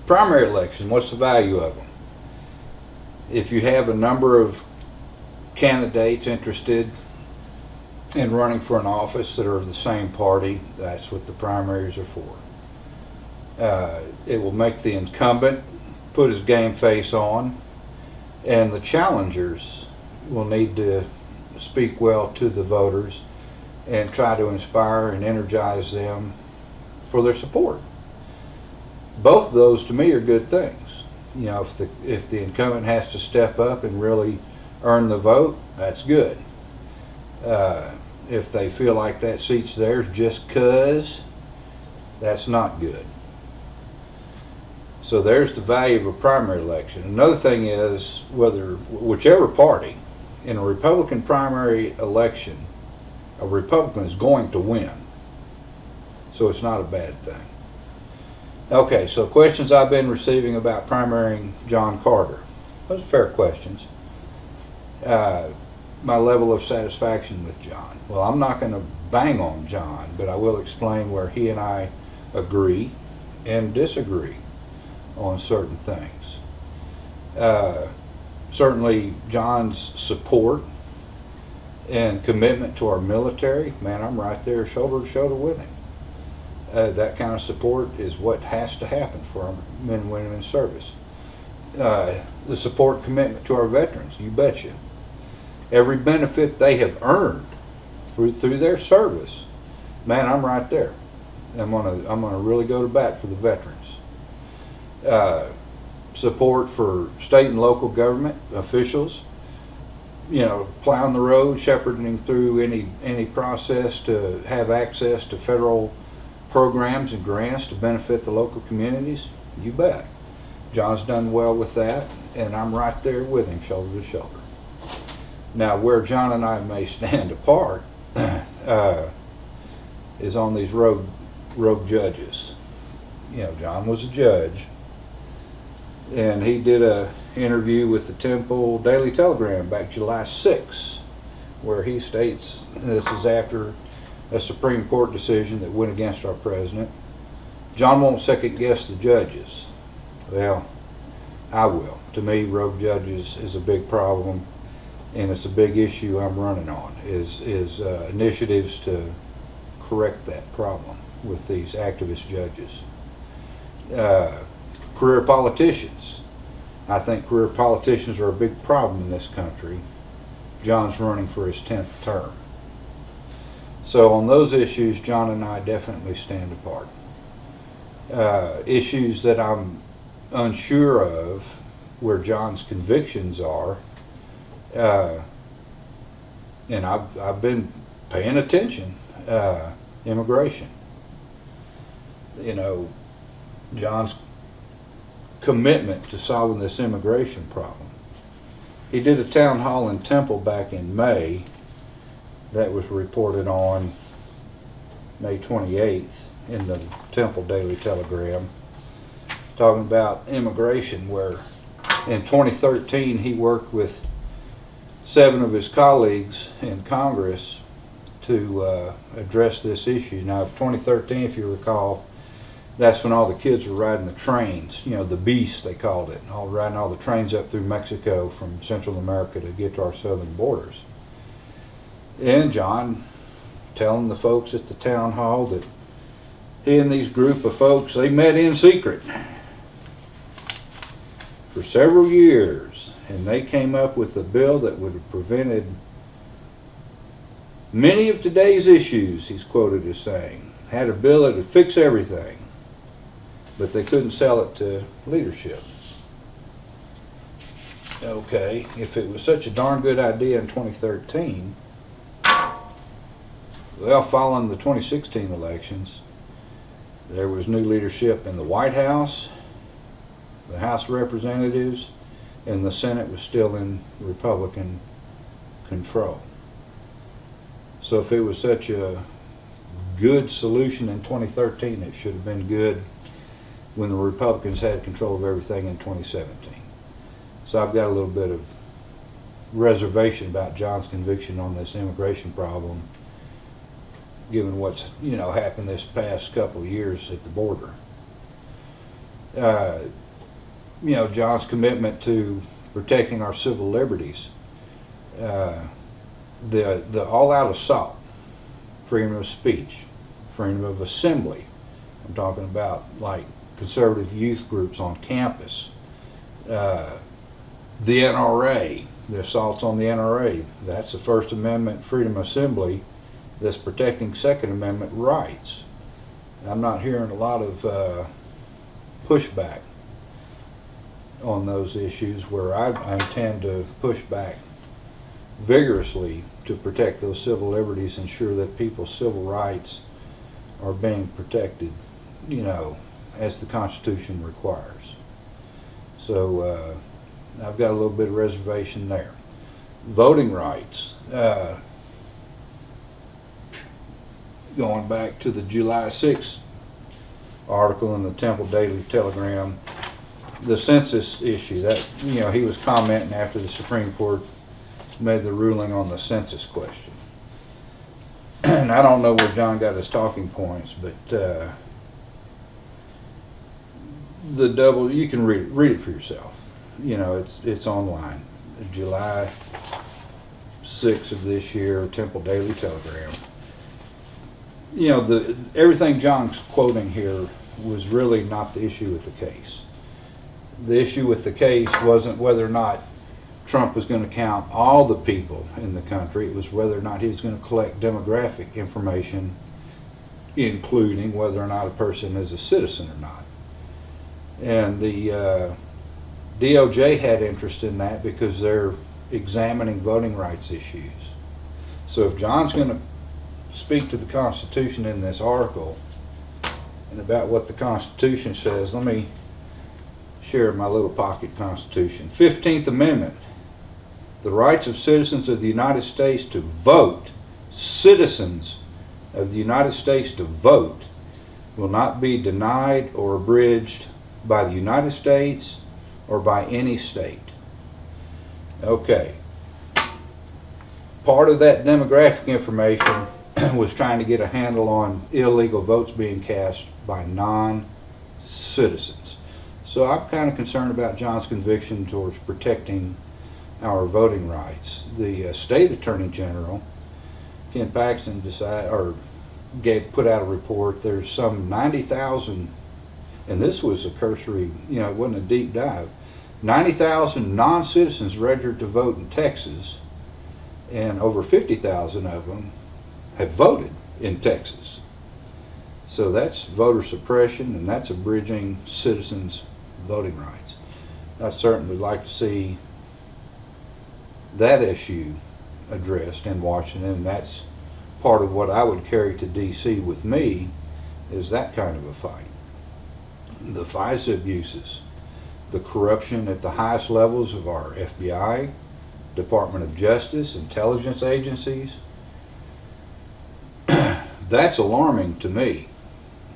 primary election, what's the value of them? If you have a number of candidates interested in running for an office that are of the same party, that's what the primaries are for. It will make the incumbent put his game face on, and the challengers will need to speak well to the voters and try to inspire and energize them for their support. Both of those to me are good things. You know, if the incumbent has to step up and really earn the vote, that's good. If they feel like that seat's theirs just 'cause, that's not good. So there's the value of a primary election. Another thing is whichever party in a Republican primary election, a Republican is going to win. So it's not a bad thing. Okay, so questions I've been receiving about primarying John Carter. Those are fair questions. My level of satisfaction with John. Well, I'm not going to bang on John, but I will explain where he and I agree and disagree on certain things. Certainly John's support and commitment to our military, man, I'm right there shoulder to shoulder with him. That kind of support is what has to happen for our men and women in service. The support and commitment to our veterans, you betcha. Every benefit they have earned through their service, man, I'm right there. I'm gonna really go to bat for the veterans. Support for state and local government officials, you know, plowing the road, shepherding through any process to have access to federal programs and grants to benefit the local communities. You bet. John's done well with that, and I'm right there with him, shoulder to shoulder. Now, where John and I may stand apart is on these rogue judges. You know, John was a judge, and he did a interview with the Temple Daily Telegram back July 6th, where he states, this is after a Supreme Court decision that went against our president, John won't second guess the judges. Well, I will. To me, rogue judges is a big problem, and it's a big issue I'm running on, is initiatives to correct that problem with these activist judges. Career politicians. I think career politicians are a big problem in this country. John's running for his 10th term. So on those issues, John and I definitely stand apart. Issues that I'm unsure of, where John's convictions are, and I've been paying attention, immigration. You know, John's commitment to solving this immigration problem. He did a town hall in Temple back in May that was reported on May 28th in the Temple Daily Telegram, talking about immigration, where in 2013 he worked with 7 of his colleagues in Congress to address this issue. Now, of 2013, if you recall, that's when all the kids were riding the trains, you know, the Beast they called it, riding all the trains up through Mexico from Central America to get to our southern borders. And John telling the folks at the town hall that he and these group of folks, they met in secret for several years, and they came up with a bill that would have prevented many of today's issues, he's quoted as saying. Had a bill that would fix everything, but they couldn't sell it to leadership. Okay, if it was such a darn good idea in 2013, well, following the 2016 elections, there was new leadership in the White House, the House of Representatives, and the Senate was still in Republican control. So if it was such a good solution in 2013, it should have been good when the Republicans had control of everything in 2017. So I've got a little bit of reservation about John's conviction on this immigration problem, given what's happened this past couple of years at the border. Uh, John's commitment to protecting our civil liberties, the all-out assault, freedom of speech, freedom of assembly. I'm talking about like conservative youth groups on campus, the NRA, the assaults on the NRA. That's the First Amendment freedom of assembly that's protecting Second Amendment rights. I'm not hearing a lot of pushback on those issues, where I intend to push back vigorously to protect those civil liberties, ensure that people's civil rights are being protected, as the Constitution requires. So I've got a little bit of reservation there. Voting rights. Going back to the July 6th article in the Temple Daily Telegram, the census issue, that, he was commenting after the Supreme Court made the ruling on the census question. And I don't know where John got his talking points, but you can read it for yourself. It's online. July 6th of this year, Temple Daily Telegram. Everything John's quoting here was really not the issue with the case. The issue with the case wasn't whether or not Trump was going to count all the people in the country. It was whether or not he was going to collect demographic information, including whether or not a person is a citizen or not. And the DOJ had interest in that because they're examining voting rights issues. So if John's going to speak to the Constitution in this article and about what the Constitution says, let me share my little pocket Constitution. 15th Amendment. The rights of citizens of the United States to vote, citizens of the United States to vote, will not be denied or abridged by the United States or by any state. Okay. Part of that demographic information was trying to get a handle on illegal votes being cast by non-citizens. So I'm kind of concerned about John's conviction towards protecting our voting rights. The state attorney general, Ken Paxton, put out a report. There's some 90,000, and this was a cursory, it wasn't a deep dive, 90,000 non-citizens registered to vote in Texas, and over 50,000 of them have voted in Texas. So that's voter suppression, and that's abridging citizens' voting rights. I certainly would like to see that issue addressed in Washington, and that's part of what I would carry to D.C. with me, is that kind of a fight. The FISA abuses, the corruption at the highest levels of our FBI, Department of Justice, intelligence agencies, that's alarming to me.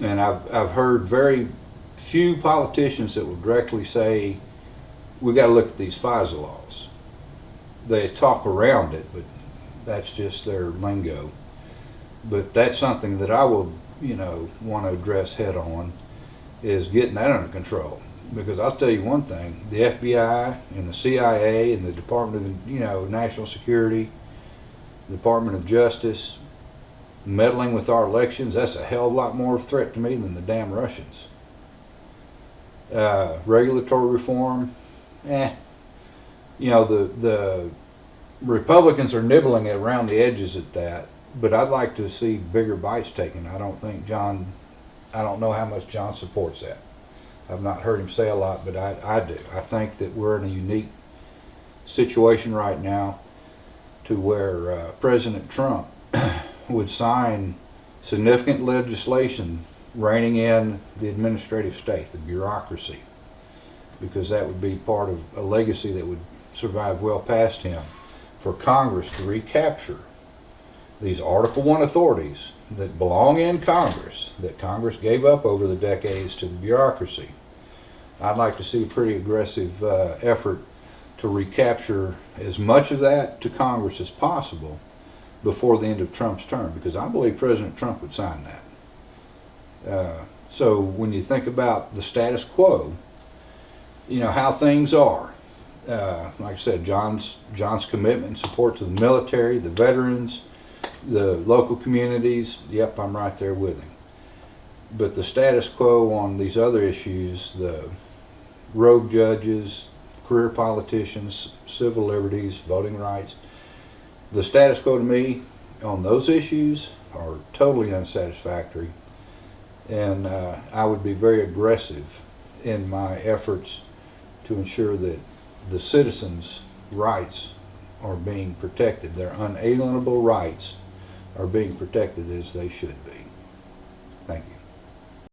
And I've heard very few politicians that will directly say, we got to look at these FISA laws. They talk around it, but that's just their lingo. But that's something that I will, want to address head on, is getting that under control. Because I'll tell you one thing, the FBI and the CIA and the Department of, National Security, Department of Justice, meddling with our elections, that's a hell of a lot more threat to me than the damn Russians. Regulatory reform, the Republicans are nibbling around the edges at that, but I'd like to see bigger bites taken. I don't know how much John supports that. I've not heard him say a lot, but I do. I think that we're in a unique situation right now to where President Trump would sign significant legislation reining in the administrative state, the bureaucracy, because that would be part of a legacy that would survive well past him, for Congress to recapture these Article 1 authorities that belong in Congress, that Congress gave up over the decades to the bureaucracy. I'd like to see a pretty aggressive effort to recapture as much of that to Congress as possible before the end of Trump's term, because I believe President Trump would sign that. So when you think about the status quo, you know, how things are, like I said, John's commitment and support to the military, the veterans, the local communities, yep, I'm right there with him. But the status quo on these other issues, the rogue judges, career politicians, civil liberties, voting rights, the status quo to me on those issues are totally unsatisfactory. And I would be very aggressive in my efforts to ensure that the citizens' rights are being protected. Their unalienable rights are being protected as they should be. Thank you.